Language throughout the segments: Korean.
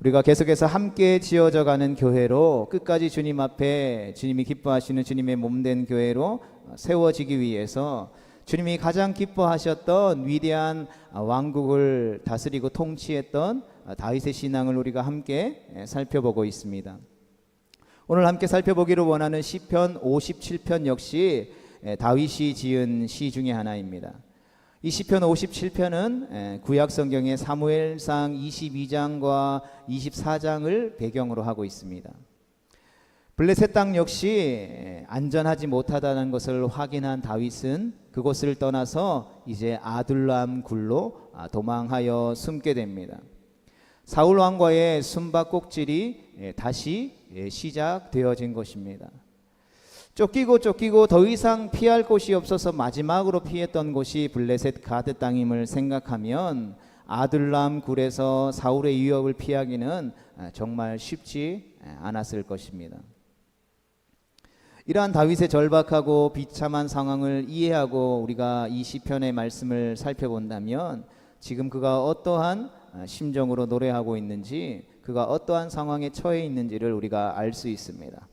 우리가 계속해서 함께 지어져 가는 교회로 끝까지 주님 앞에 주님이 기뻐하시는 주님의 몸된 교회로 세워지기 위해서 주님이 가장 기뻐하셨던 위대한 왕국을 다스리고 통치했던 다윗의 신앙을 우리가 함께 살펴보고 있습니다. 오늘 함께 살펴보기를 원하는 시편 57편 역시 다윗이 지은 시 중에 하나입니다. 이 시편 57편은 구약 성경의 사무엘상 22장과 24장을 배경으로 하고 있습니다. 블레셋 땅 역시 안전하지 못하다는 것을 확인한 다윗은 그곳을 떠나서 이제 아둘람 굴로 도망하여 숨게 됩니다. 사울 왕과의 숨바꼭질이 다시 시작되어진 것입니다. 쫓기고 더 이상 피할 곳이 없어서 마지막으로 피했던 곳이 블레셋 가드 땅임을 생각하면 아둘람 굴에서 사울의 위협을 피하기는 정말 쉽지 않았을 것입니다. 이러한 다윗의 절박하고 비참한 상황을 이해하고 우리가 이 시편의 말씀을 살펴본다면 지금 그가 어떠한 심정으로 노래하고 있는지, 그가 어떠한 상황에 처해 있는지를 우리가 알 수 있습니다.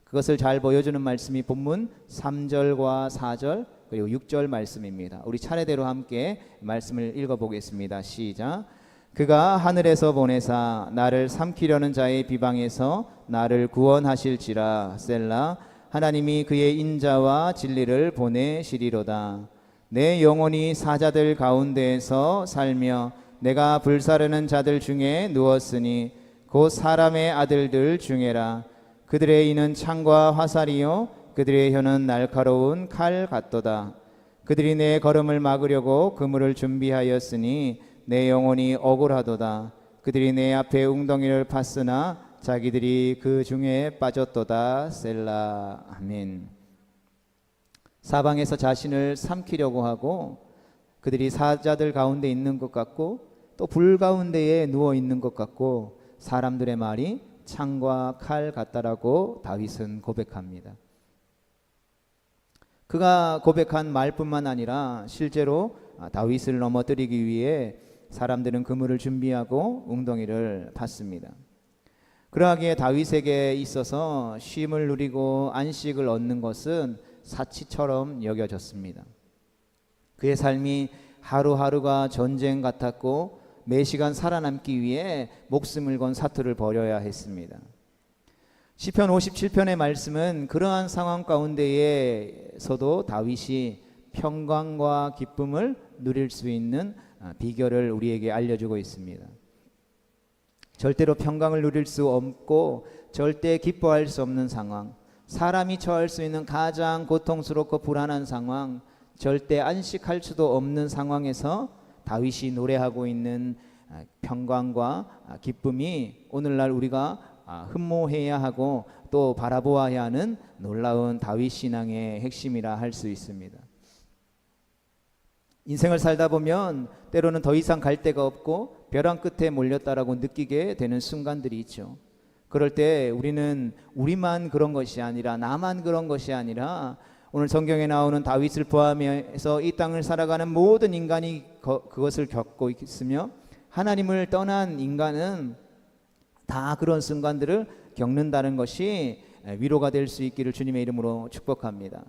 그것을 잘 보여주는 말씀이 본문 3절과 4절 그리고 6절 말씀입니다. 우리 차례대로 함께 말씀을 읽어보겠습니다. 시작. 그가 하늘에서 보내사 나를 삼키려는 자의 비방에서 나를 구원하실지라. 셀라. 하나님이 그의 인자와 진리를 보내시리로다. 내 영혼이 사자들 가운데에서 살며 내가 불사르는 자들 중에 누웠으니 곧 사람의 아들들 중에라. 그들의 이는 창과 화살이요 그들의 혀는 날카로운 칼 같도다. 그들이 내 걸음을 막으려고 그물을 준비하였으니 내 영혼이 억울하도다. 그들이 내 앞에 웅덩이를 팠으나 자기들이 그 중에 빠졌도다. 셀라. 아멘. 사방에서 자신을 삼키려고 하고 그들이 사자들 가운데 있는 것 같고 또 불 가운데에 누워 있는 것 같고 사람들의 말이 창과 칼 같다라고 다윗은 고백합니다. 그가 고백한 말뿐만 아니라 실제로 다윗을 넘어뜨리기 위해 사람들은 그물을 준비하고 웅덩이를 팠습니다. 그러하기에 다윗에게 있어서 쉼을 누리고 안식을 얻는 것은 사치처럼 여겨졌습니다. 그의 삶이 하루하루가 전쟁 같았고 매시간 살아남기 위해 목숨을 건 사투를 벌여야 했습니다. 시편 57편의 말씀은 그러한 상황 가운데에서도 다윗이 평강과 기쁨을 누릴 수 있는 비결을 우리에게 알려주고 있습니다. 절대로 평강을 누릴 수 없고 절대 기뻐할 수 없는 상황, 사람이 처할 수 있는 가장 고통스럽고 불안한 상황, 절대 안식할 수도 없는 상황에서 다윗이 노래하고 있는 평강과 기쁨이 오늘날 우리가 흠모해야 하고 또 바라보아야 하는 놀라운 다윗 신앙의 핵심이라 할 수 있습니다. 인생을 살다 보면 때로는 더 이상 갈 데가 없고 벼랑 끝에 몰렸다라고 느끼게 되는 순간들이 있죠. 그럴 때 우리는 우리만 그런 것이 아니라 나만 그런 것이 아니라 오늘 성경에 나오는 다윗을 포함해서 이 땅을 살아가는 모든 인간이 그것을 겪고 있으며 하나님을 떠난 인간은 다 그런 순간들을 겪는다는 것이 위로가 될 수 있기를 주님의 이름으로 축복합니다.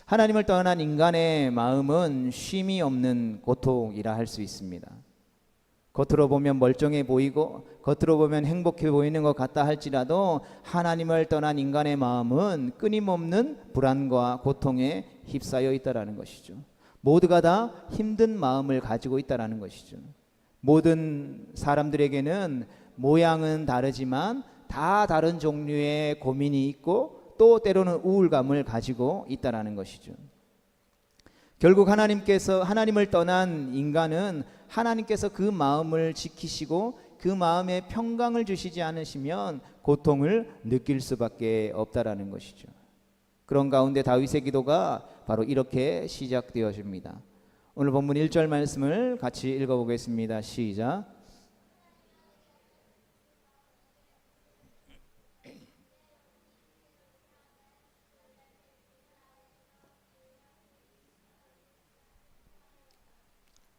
하나님을 떠난 인간의 마음은 쉼이 없는 고통이라 할 수 있습니다. 겉으로 보면 멀쩡해 보이고 겉으로 보면 행복해 보이는 것 같다 할지라도 하나님을 떠난 인간의 마음은 끊임없는 불안과 고통에 휩싸여 있다라는 것이죠. 모두가 다 힘든 마음을 가지고 있다라는 것이죠. 모든 사람들에게는 모양은 다르지만 다 다른 종류의 고민이 있고 또 때로는 우울감을 가지고 있다라는 것이죠. 결국 하나님을 떠난 인간은 하나님께서 그 마음을 지키시고 그 마음에 평강을 주시지 않으시면 고통을 느낄 수밖에 없다라는 것이죠. 그런 가운데 다윗의 기도가 바로 이렇게 시작되어집니다. 오늘 본문 1절 말씀을 같이 읽어보겠습니다. 시작.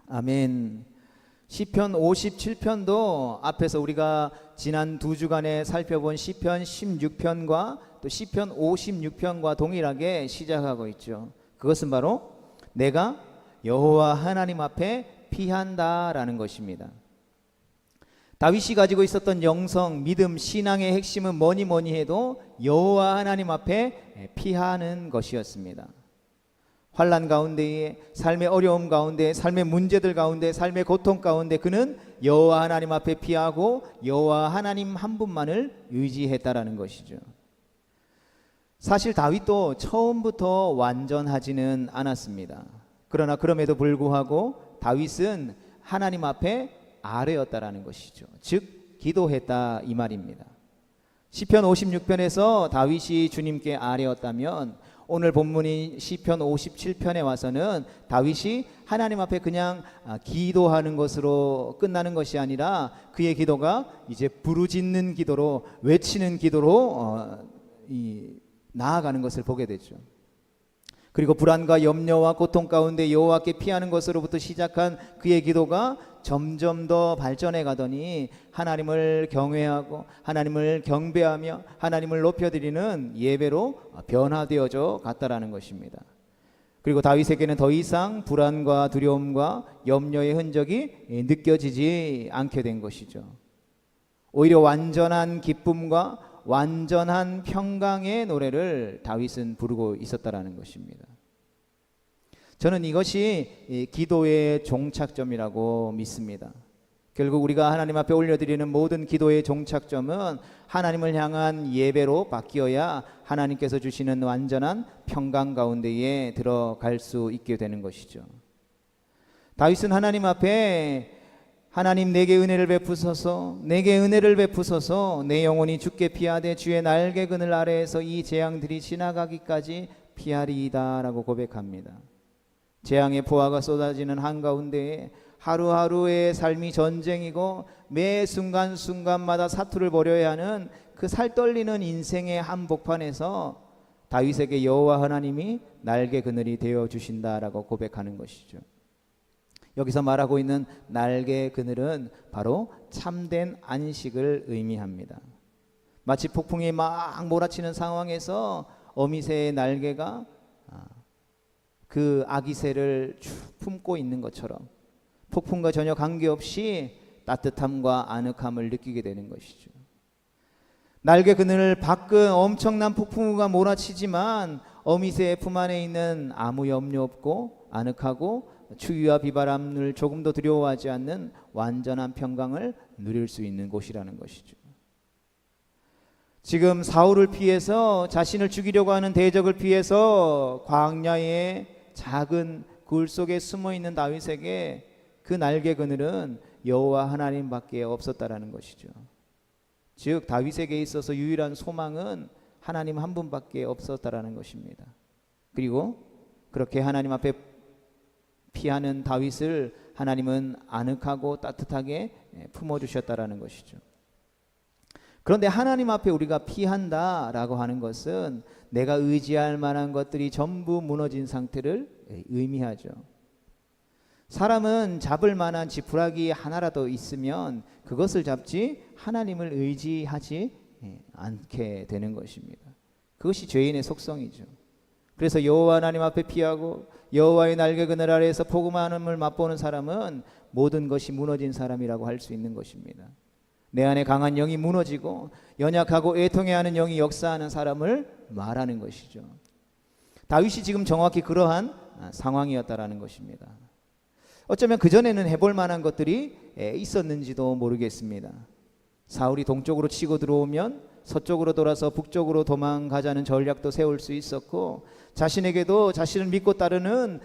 아멘. 시편 57편도 앞에서 우리가 지난 두 주간에 살펴본 시편 16편과 또 시편 56편과 동일하게 시작하고 있죠. 그것은 바로 내가 여호와 하나님 앞에 피한다라는 것입니다. 다윗이 가지고 있었던 영성, 믿음, 신앙의 핵심은 뭐니 해도 여호와 하나님 앞에 피하는 것이었습니다. 환난 가운데에, 삶의 어려움 가운데, 삶의 문제들 가운데, 삶의 고통 가운데 그는 여호와 하나님 앞에 피하고 여호와 하나님 한 분만을 의지했다라는 것이죠. 사실 다윗도 처음부터 완전하지는 않았습니다. 그러나 그럼에도 불구하고 다윗은 하나님 앞에 아뢰었다라는 것이죠. 즉 기도했다 이 말입니다. 시편 56편에서 다윗이 주님께 아뢰었다면 오늘 본문인 시편 57편에 와서는 다윗이 하나님 앞에 그냥 기도하는 것으로 끝나는 것이 아니라 그의 기도가 이제 부르짖는 기도로, 외치는 기도로 나아가는 것을 보게 되죠. 그리고 불안과 염려와 고통 가운데 여호와께 피하는 것으로부터 시작한 그의 기도가 점점 더 발전해 가더니 하나님을 경외하고 하나님을 경배하며 하나님을 높여드리는 예배로 변화되어져 갔다라는 것입니다. 그리고 다윗에게는 더 이상 불안과 두려움과 염려의 흔적이 느껴지지 않게 된 것이죠. 오히려 완전한 기쁨과 완전한 평강의 노래를 다윗은 부르고 있었다라는 것입니다. 저는 이것이 기도의 종착점이라고 믿습니다. 결국 우리가 하나님 앞에 올려드리는 모든 기도의 종착점은 하나님을 향한 예배로 바뀌어야 하나님께서 주시는 완전한 평강 가운데에 들어갈 수 있게 되는 것이죠. 다윗은 하나님 앞에 하나님 내게 은혜를 베푸소서, 내게 은혜를 베푸소서, 내 영혼이 주께 피하되 주의 날개 그늘 아래에서 이 재앙들이 지나가기까지 피하리이다 라고 고백합니다. 재앙의 포화가 쏟아지는 한가운데에 하루하루의 삶이 전쟁이고 매 순간순간마다 사투를 벌여야 하는 그 살떨리는 인생의 한복판에서 다윗에게 여호와 하나님이 날개 그늘이 되어 주신다라고 고백하는 것이죠. 여기서 말하고 있는 날개 그늘은 바로 참된 안식을 의미합니다. 마치 폭풍이 막 몰아치는 상황에서 어미새의 날개가 그 아기 새를 쭉 품고 있는 것처럼 폭풍과 전혀 관계없이 따뜻함과 아늑함을 느끼게 되는 것이죠. 날개 그늘 밖은 엄청난 폭풍우가 몰아치지만 어미새의 품 안에 있는 아무 염려 없고 아늑하고 추위와 비바람을 조금도 두려워하지 않는 완전한 평강을 누릴 수 있는 곳이라는 것이죠. 지금 사울을 피해서 자신을 죽이려고 하는 대적을 피해서 광야의 작은 굴 속에 숨어 있는 다윗에게 그 날개 그늘은 여호와 하나님밖에 없었다라는 것이죠. 즉 다윗에게 있어서 유일한 소망은 하나님 한 분밖에 없었다라는 것입니다. 그리고 그렇게 하나님 앞에 피하는 다윗을 하나님은 아늑하고 따뜻하게 품어주셨다라는 것이죠. 그런데 하나님 앞에 우리가 피한다라고 하는 것은 내가 의지할 만한 것들이 전부 무너진 상태를 의미하죠. 사람은 잡을 만한 지푸라기 하나라도 있으면 그것을 잡지 하나님을 의지하지 않게 되는 것입니다. 그것이 죄인의 속성이죠. 그래서 여호와 하나님 앞에 피하고 여호와의 날개 그늘 아래에서 포근함을 맛보는 사람은 모든 것이 무너진 사람이라고 할 수 있는 것입니다. 내 안에 강한 영이 무너지고 연약하고 애통해하는 영이 역사하는 사람을 말하는 것이죠. 다윗이 지금 정확히 그러한 상황이었다라는 것입니다. 어쩌면 그전에는 해볼 만한 것들이 있었는지도 모르겠습니다. 사울이 동쪽으로 치고 들어오면 서쪽으로 돌아서 북쪽으로 도망가자는 전략도 세울 수 있었고 자신에게도 자신을 믿고 따르는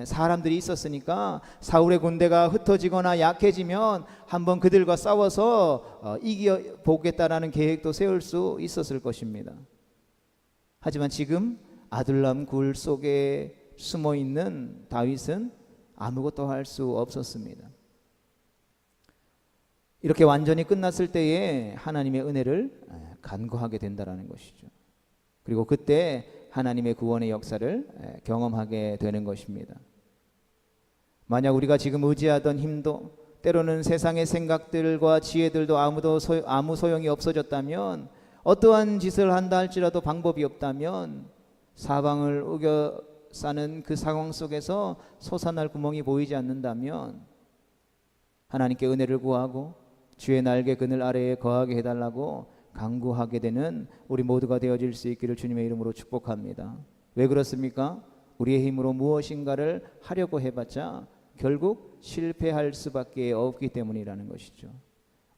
사람들이 있었으니까 사울의 군대가 흩어지거나 약해지면 한번 그들과 싸워서 이겨보겠다라는 계획도 세울 수 있었을 것입니다. 하지만 지금 아둘람 굴 속에 숨어있는 다윗은 아무것도 할 수 없었습니다. 이렇게 완전히 끝났을 때에 하나님의 은혜를 간구하게 된다는 것이죠. 그리고 그때 하나님의 구원의 역사를 경험하게 되는 것입니다. 만약 우리가 지금 의지하던 힘도 때로는 세상의 생각들과 지혜들도 아무 소용이 없어졌다면, 어떠한 짓을 한다 할지라도 방법이 없다면, 사방을 우겨 싸는 그 상황 속에서 솟아날 구멍이 보이지 않는다면 하나님께 은혜를 구하고 주의 날개 그늘 아래에 거하게 해달라고 간구하게 되는 우리 모두가 되어질 수 있기를 주님의 이름으로 축복합니다. 왜 그렇습니까? 우리의 힘으로 무엇인가를 하려고 해봤자 결국 실패할 수밖에 없기 때문이라는 것이죠.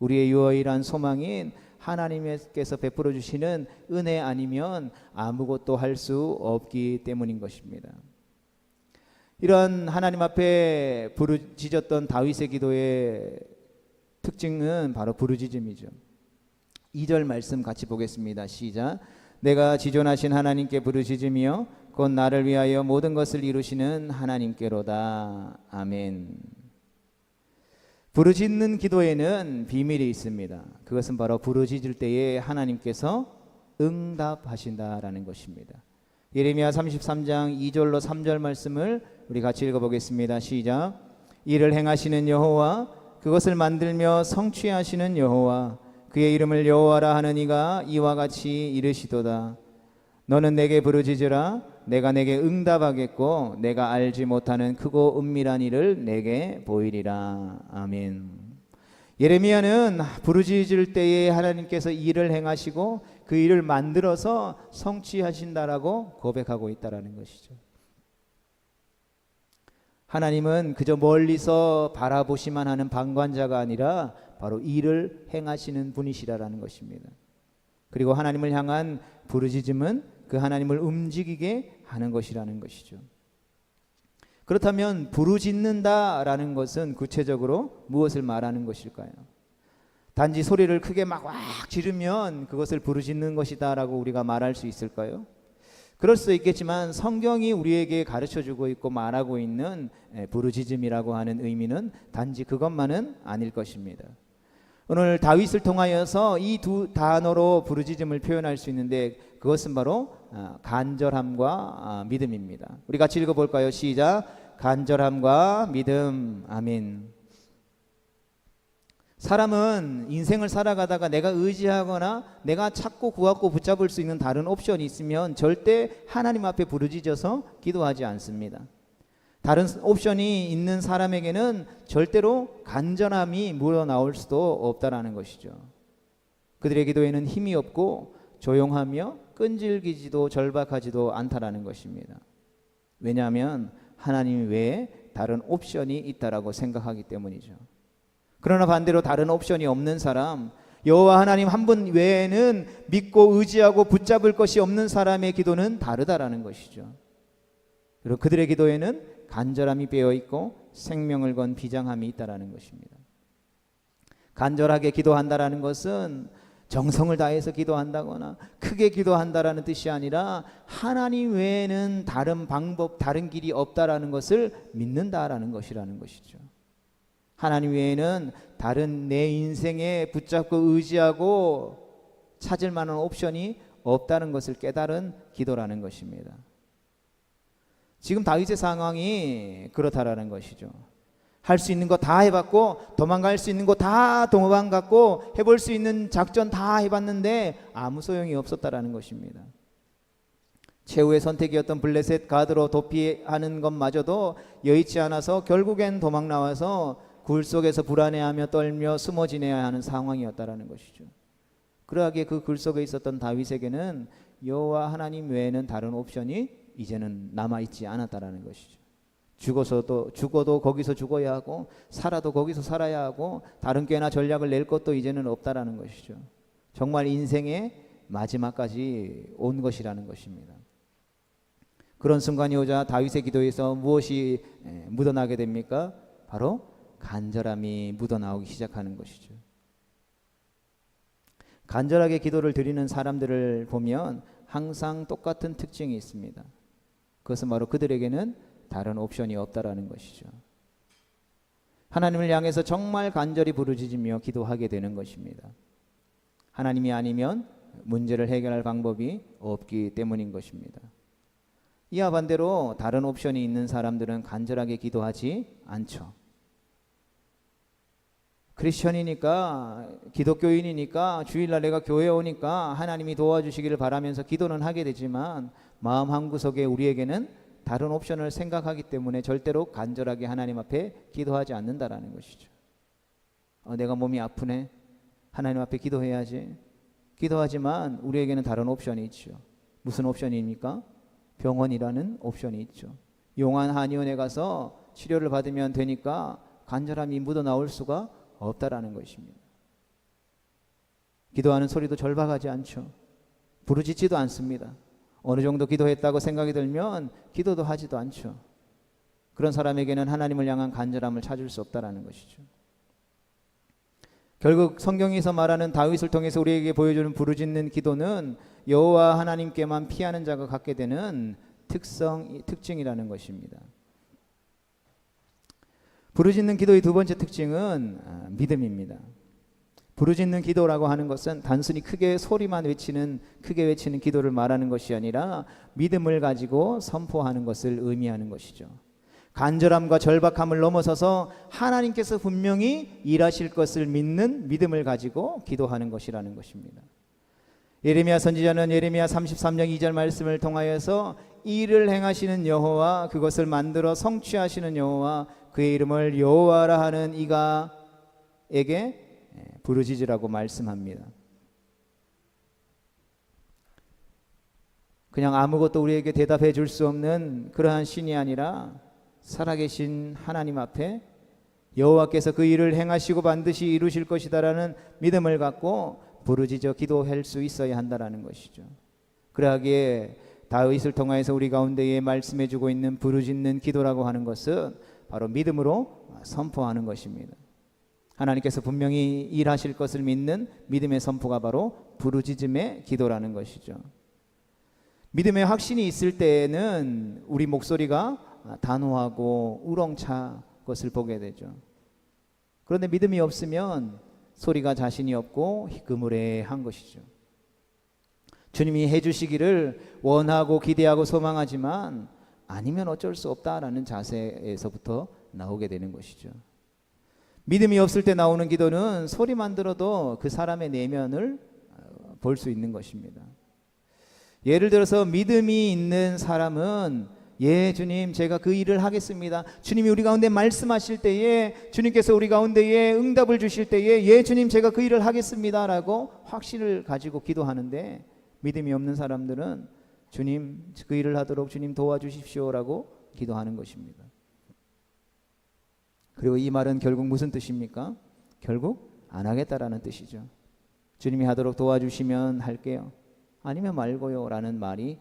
우리의 유일한 소망인 하나님께서 베풀어 주시는 은혜 아니면 아무것도 할 수 없기 때문인 것입니다. 이런 하나님 앞에 부르짖었던 다윗의 기도의 특징은 바로 부르짖음이죠. 2절 말씀 같이 보겠습니다. 시작. 내가 지존하신 하나님께 부르짖으며 곧 나를 위하여 모든 것을 이루시는 하나님께로다. 아멘. 부르짖는 기도에는 비밀이 있습니다. 그것은 바로 부르짖을 때에 하나님께서 응답하신다라는 것입니다. 예레미야 33장 2절로 3절 말씀을 우리 같이 읽어보겠습니다. 시작. 이를 행하시는 여호와, 그것을 만들며 성취하시는 여호와, 그의 이름을 여호와라 하는 이가 이와 같이 이르시도다. 너는 내게 부르짖으라. 내가 내게 응답하겠고 내가 알지 못하는 크고 은밀한 일을 내게 보이리라. 아멘. 예레미야는 부르짖을 때에 하나님께서 일을 행하시고 그 일을 만들어서 성취하신다라고 고백하고 있다라는 것이죠. 하나님은 그저 멀리서 바라보시만 하는 방관자가 아니라 바로 일을 행하시는 분이시라는 것입니다. 그리고 하나님을 향한 부르짖음은 그 하나님을 움직이게 하는 것이라는 것이죠. 그렇다면 부르짖는다라는 것은 구체적으로 무엇을 말하는 것일까요? 단지 소리를 크게 막 지르면 그것을 부르짖는 것이다라고 우리가 말할 수 있을까요? 그럴 수 있겠지만 성경이 우리에게 가르쳐주고 있고 말하고 있는 부르짖음이라고 하는 의미는 단지 그것만은 아닐 것입니다. 오늘 다윗을 통하여서 이 두 단어로 부르짖음을 표현할 수 있는데 그것은 바로 간절함과 믿음입니다. 우리 같이 읽어볼까요? 시작. 간절함과 믿음. 아멘. 사람은 인생을 살아가다가 내가 의지하거나 내가 찾고 구하고 붙잡을 수 있는 다른 옵션이 있으면 절대 하나님 앞에 부르짖어서 기도하지 않습니다. 다른 옵션이 있는 사람에게는 절대로 간절함이 묻어나올 수도 없다라는 것이죠. 그들의 기도에는 힘이 없고 조용하며 끈질기지도 절박하지도 않다라는 것입니다. 왜냐하면 하나님 외에 다른 옵션이 있다라고 생각하기 때문이죠. 그러나 반대로 다른 옵션이 없는 사람, 여호와 하나님 한 분 외에는 믿고 의지하고 붙잡을 것이 없는 사람의 기도는 다르다라는 것이죠. 그리고 그들의 기도에는 간절함이 빼어 있고 생명을 건 비장함이 있다라는 것입니다. 간절하게 기도한다라는 것은 정성을 다해서 기도한다거나 크게 기도한다라는 뜻이 아니라 하나님 외에는 다른 방법, 다른 길이 없다라는 것을 믿는다라는 것이라는 것이죠. 하나님 외에는 다른 내 인생에 붙잡고 의지하고 찾을 만한 옵션이 없다는 것을 깨달은 기도라는 것입니다. 지금 다윗의 상황이 그렇다라는 것이죠. 할 수 있는 거 다 해봤고 도망갈 수 있는 거 다 도망갔고 해볼 수 있는 작전 다 해봤는데 아무 소용이 없었다라는 것입니다. 최후의 선택이었던 블레셋 가드로 도피하는 것마저도 여의치 않아서 결국엔 도망 나와서 굴 속에서 불안해하며 떨며 숨어 지내야 하는 상황이었다라는 것이죠. 그러하기에 그 굴 속에 있었던 다윗에게는 여호와 하나님 외에는 다른 옵션이 이제는 남아있지 않았다라는 것이죠. 죽어도 거기서 죽어야 하고 살아도 거기서 살아야 하고 다른 꾀나 전략을 낼 것도 이제는 없다라는 것이죠. 정말 인생의 마지막까지 온 것이라는 것입니다. 그런 순간이 오자 다윗의 기도에서 무엇이 묻어나게 됩니까? 바로 간절함이 묻어나오기 시작하는 것이죠. 간절하게 기도를 드리는 사람들을 보면 항상 똑같은 특징이 있습니다. 그것은 바로 그들에게는 다른 옵션이 없다라는 것이죠. 하나님을 향해서 정말 간절히 부르짖으며 기도하게 되는 것입니다. 하나님이 아니면 문제를 해결할 방법이 없기 때문인 것입니다. 이와 반대로 다른 옵션이 있는 사람들은 간절하게 기도하지 않죠. 크리스천이니까, 기독교인이니까, 주일날 내가 교회에 오니까 하나님이 도와주시기를 바라면서 기도는 하게 되지만 마음 한구석에 우리에게는 다른 옵션을 생각하기 때문에 절대로 간절하게 하나님 앞에 기도하지 않는다라는 것이죠. 내가 몸이 아프네, 하나님 앞에 기도해야지. 기도하지만 우리에게는 다른 옵션이 있죠. 무슨 옵션입니까? 병원이라는 옵션이 있죠. 용안 한의원에 가서 치료를 받으면 되니까 간절함이 묻어나올 수가 없다라는 것입니다. 기도하는 소리도 절박하지 않죠. 부르짖지도 않습니다. 어느 정도 기도했다고 생각이 들면 기도도 하지도 않죠. 그런 사람에게는 하나님을 향한 간절함을 찾을 수 없다라는 것이죠. 결국 성경에서 말하는 다윗을 통해서 우리에게 보여주는 부르짖는 기도는 여호와 하나님께만 피하는 자가 갖게 되는 특징이라는 것입니다. 부르짖는 기도의 두 번째 특징은 믿음입니다. 부르짖는 기도라고 하는 것은 단순히 크게 외치는 기도를 말하는 것이 아니라 믿음을 가지고 선포하는 것을 의미하는 것이죠. 간절함과 절박함을 넘어서서 하나님께서 분명히 일하실 것을 믿는 믿음을 가지고 기도하는 것이라는 것입니다. 예레미야 선지자는 예레미야 33장 2절 말씀을 통하여서 일을 행하시는 여호와, 그것을 만들어 성취하시는 여호와, 그의 이름을 여호와라 하는 이가에게 부르짖으라고 말씀합니다. 그냥 아무것도 우리에게 대답해 줄 수 없는 그러한 신이 아니라 살아계신 하나님 앞에 여호와께서 그 일을 행하시고 반드시 이루실 것이다라는 믿음을 갖고 부르짖어 기도할 수 있어야 한다라는 것이죠. 그러하기에 다윗을 통하여서 우리 가운데에 말씀해 주고 있는 부르짖는 기도라고 하는 것은 바로 믿음으로 선포하는 것입니다. 하나님께서 분명히 일하실 것을 믿는 믿음의 선포가 바로 부르짖음의 기도라는 것이죠. 믿음의 확신이 있을 때에는 우리 목소리가 단호하고 우렁차 것을 보게 되죠. 그런데 믿음이 없으면 소리가 자신이 없고 희끄무레한 것이죠. 주님이 해주시기를 원하고 기대하고 소망하지만 아니면 어쩔 수 없다라는 자세에서부터 나오게 되는 것이죠. 믿음이 없을 때 나오는 기도는 소리만 들어도 그 사람의 내면을 볼 수 있는 것입니다. 예를 들어서 믿음이 있는 사람은 예 주님 제가 그 일을 하겠습니다. 주님이 우리 가운데 말씀하실 때에, 주님께서 우리 가운데에 응답을 주실 때에 예 주님 제가 그 일을 하겠습니다 라고 확신을 가지고 기도하는데, 믿음이 없는 사람들은 주님 그 일을 하도록 주님 도와주십시오 라고 기도하는 것입니다. 그리고 이 말은 결국 무슨 뜻입니까? 결국 안 하겠다라는 뜻이죠. 주님이 하도록 도와주시면 할게요, 아니면 말고요 라는 말이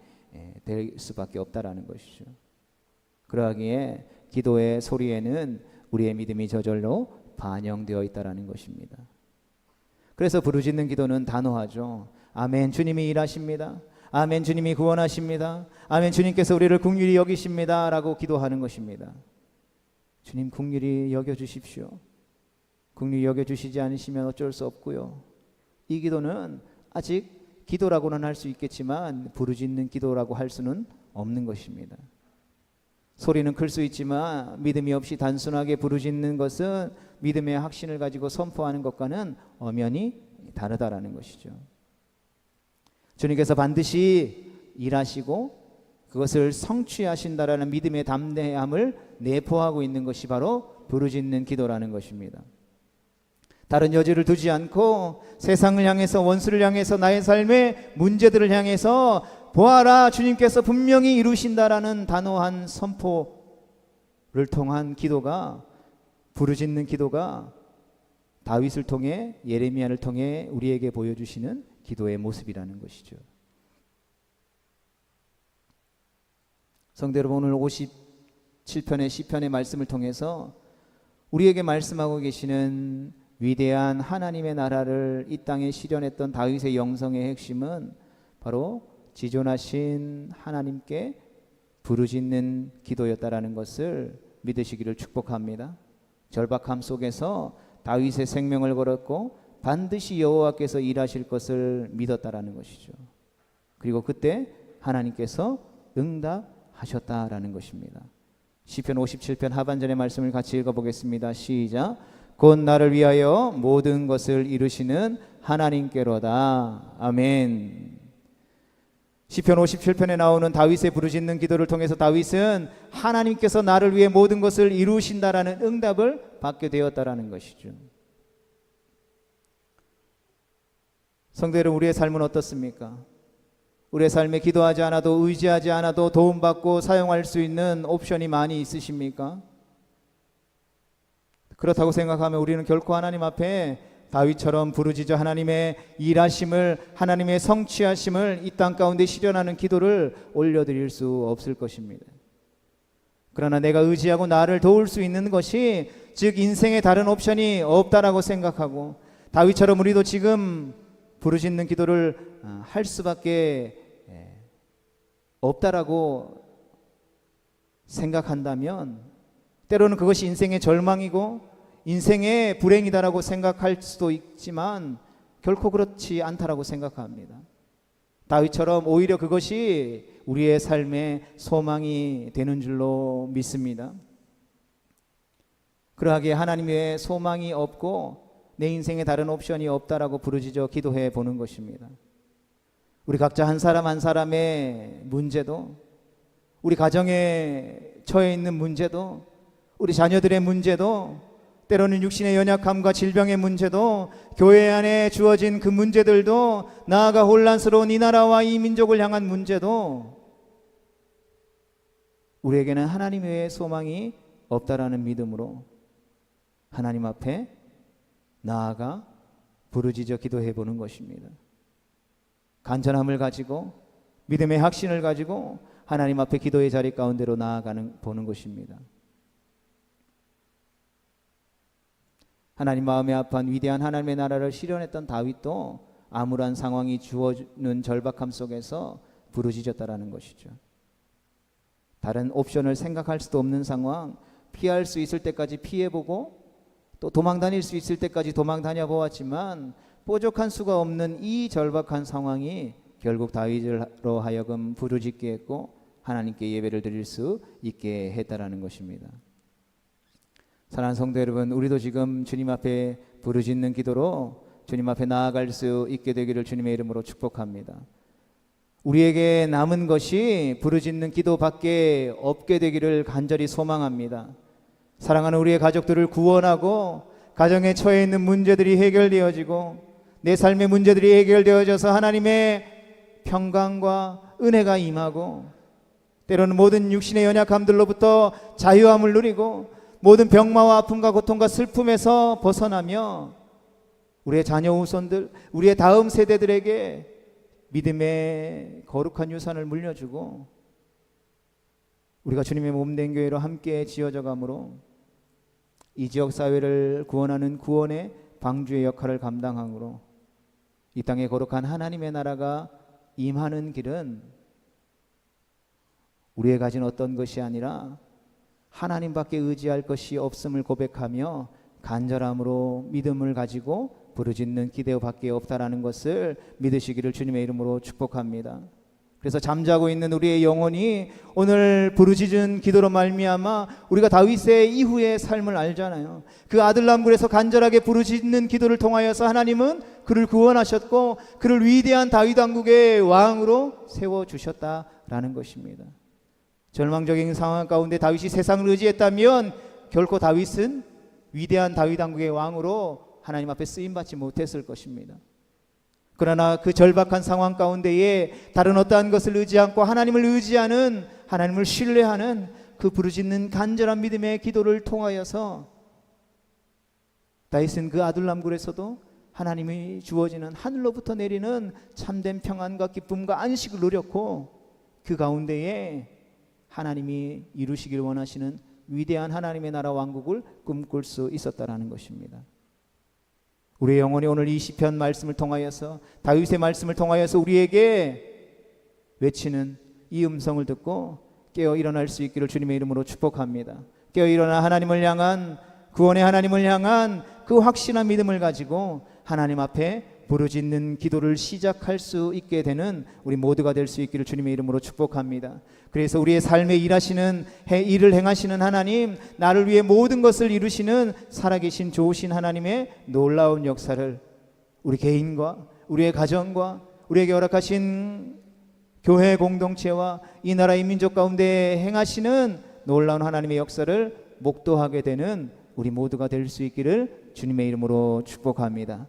될 수밖에 없다라는 것이죠. 그러하기에 기도의 소리에는 우리의 믿음이 저절로 반영되어 있다라는 것입니다. 그래서 부르짖는 기도는 단호하죠. 아멘 주님이 일하십니다. 아멘 주님이 구원하십니다. 아멘 주님께서 우리를 긍휼히 여기십니다 라고 기도하는 것입니다. 주님 긍휼히 여겨주십시오. 긍휼히 여겨주시지 않으시면 어쩔 수 없고요. 이 기도는 아직 기도라고는 할 수 있겠지만 부르짖는 기도라고 할 수는 없는 것입니다. 소리는 클 수 있지만 믿음이 없이 단순하게 부르짖는 것은 믿음의 확신을 가지고 선포하는 것과는 엄연히 다르다라는 것이죠. 주님께서 반드시 일하시고 그것을 성취하신다라는 믿음의 담대함을 내포하고 있는 것이 바로 부르짖는 기도라는 것입니다. 다른 여지를 두지 않고 세상을 향해서, 원수를 향해서, 나의 삶의 문제들을 향해서 보아라 주님께서 분명히 이루신다라는 단호한 선포를 통한 기도가, 부르짖는 기도가 다윗을 통해, 예레미야를 통해 우리에게 보여주시는 기도의 모습이라는 것이죠. 성도 여러분, 오늘 57편의 시편의 말씀을 통해서 우리에게 말씀하고 계시는 위대한 하나님의 나라를 이 땅에 실현했던 다윗의 영성의 핵심은 바로 지존하신 하나님께 부르짖는 기도였다라는 것을 믿으시기를 축복합니다. 절박함 속에서 다윗의 생명을 걸었고 반드시 여호와께서 일하실 것을 믿었다라는 것이죠. 그리고 그때 하나님께서 응답하셨다라는 것입니다. 시편 57편 하반절의 말씀을 같이 읽어보겠습니다. 시작. 곧 나를 위하여 모든 것을 이루시는 하나님께로다. 아멘. 시편 57편에 나오는 다윗의 부르짖는 기도를 통해서 다윗은 하나님께서 나를 위해 모든 것을 이루신다라는 응답을 받게 되었다라는 것이죠. 성도 여러분, 우리의 삶은 어떻습니까? 우리의 삶에 기도하지 않아도, 의지하지 않아도 도움받고 사용할 수 있는 옵션이 많이 있으십니까? 그렇다고 생각하면 우리는 결코 하나님 앞에 다윗처럼 부르짖어 하나님의 일하심을, 하나님의 성취하심을 이 땅 가운데 실현하는 기도를 올려드릴 수 없을 것입니다. 그러나 내가 의지하고 나를 도울 수 있는 것이, 즉 인생에 다른 옵션이 없다라고 생각하고, 다윗처럼 우리도 지금 부르짖는 기도를 할 수밖에 없다라고 생각한다면, 때로는 그것이 인생의 절망이고 인생의 불행이다라고 생각할 수도 있지만 결코 그렇지 않다라고 생각합니다. 다윗처럼 오히려 그것이 우리의 삶의 소망이 되는 줄로 믿습니다. 그러하기에 하나님 외에 소망이 없고 내 인생에 다른 옵션이 없다라고 부르짖어 기도해 보는 것입니다. 우리 각자 한 사람 한 사람의 문제도, 우리 가정에 처해 있는 문제도, 우리 자녀들의 문제도, 때로는 육신의 연약함과 질병의 문제도, 교회 안에 주어진 그 문제들도, 나아가 혼란스러운 이 나라와 이 민족을 향한 문제도 우리에게는 하나님 외에 소망이 없다라는 믿음으로 하나님 앞에 나아가 부르짖어 기도해 보는 것입니다. 간절함을 가지고 믿음의 확신을 가지고 하나님 앞에 기도의 자리 가운데로 나아가는 보는 것입니다. 하나님 마음에 합한 위대한 하나님의 나라를 실현했던 다윗도 암울한 상황이 주어주는 절박함 속에서 부르짖었다라는 것이죠. 다른 옵션을 생각할 수도 없는 상황, 피할 수 있을 때까지 피해보고 또 도망 다닐 수 있을 때까지 도망 다녀보았지만 뾰족한 수가 없는 이 절박한 상황이 결국 다윗으로 하여금 부르짖게 했고 하나님께 예배를 드릴 수 있게 했다라는 것입니다. 사랑하는 성도 여러분, 우리도 지금 주님 앞에 부르짖는 기도로 주님 앞에 나아갈 수 있게 되기를 주님의 이름으로 축복합니다. 우리에게 남은 것이 부르짖는 기도밖에 없게 되기를 간절히 소망합니다. 사랑하는 우리의 가족들을 구원하고 가정에 처해 있는 문제들이 해결되어지고 내 삶의 문제들이 해결되어져서 하나님의 평강과 은혜가 임하고 때로는 모든 육신의 연약함들로부터 자유함을 누리고 모든 병마와 아픔과 고통과 슬픔에서 벗어나며 우리의 자녀 후손들, 우리의 다음 세대들에게 믿음의 거룩한 유산을 물려주고 우리가 주님의 몸된 교회로 함께 지어져 가므로 이 지역 사회를 구원하는 구원의 방주의 역할을 감당함으로 이 땅에 거룩한 하나님의 나라가 임하는 길은 우리의 가진 어떤 것이 아니라 하나님밖에 의지할 것이 없음을 고백하며 간절함으로 믿음을 가지고 부르짖는 기대밖에 없다라는 것을 믿으시기를 주님의 이름으로 축복합니다. 그래서 잠자고 있는 우리의 영혼이 오늘 부르짖은 기도로 말미암아 우리가 다윗의 이후의 삶을 알잖아요. 그 아들람굴에서 간절하게 부르짖는 기도를 통하여서 하나님은 그를 구원하셨고 그를 위대한 다윗 왕국의 왕으로 세워주셨다라는 것입니다. 절망적인 상황 가운데 다윗이 세상을 의지했다면 결코 다윗은 위대한 다윗 왕국의 왕으로 하나님 앞에 쓰임받지 못했을 것입니다. 그러나 그 절박한 상황 가운데에 다른 어떠한 것을 의지 않고 하나님을 의지하는, 하나님을 신뢰하는 그 부르짖는 간절한 믿음의 기도를 통하여서 다윗은 그 아둘람굴에서도 하나님이 주어지는 하늘로부터 내리는 참된 평안과 기쁨과 안식을 누렸고 그 가운데에 하나님이 이루시길 원하시는 위대한 하나님의 나라 왕국을 꿈꿀 수 있었다라는 것입니다. 우리의 영혼이 오늘 이 시편 말씀을 통하여서 다윗의 말씀을 통하여서 우리에게 외치는 이 음성을 듣고 깨어 일어날 수 있기를 주님의 이름으로 축복합니다. 깨어 일어나 하나님을 향한, 구원의 하나님을 향한 그 확신한 믿음을 가지고 하나님 앞에 부르짖는 기도를 시작할 수 있게 되는 우리 모두가 될 수 있기를 주님의 이름으로 축복합니다. 그래서 우리의 삶에 일하시는 일을 행하시는 하나님, 나를 위해 모든 것을 이루시는 살아계신 좋으신 하나님의 놀라운 역사를 우리 개인과 우리의 가정과 우리에게 허락하신 교회 공동체와 이 나라의 민족 가운데 행하시는 놀라운 하나님의 역사를 목도하게 되는 우리 모두가 될 수 있기를 주님의 이름으로 축복합니다.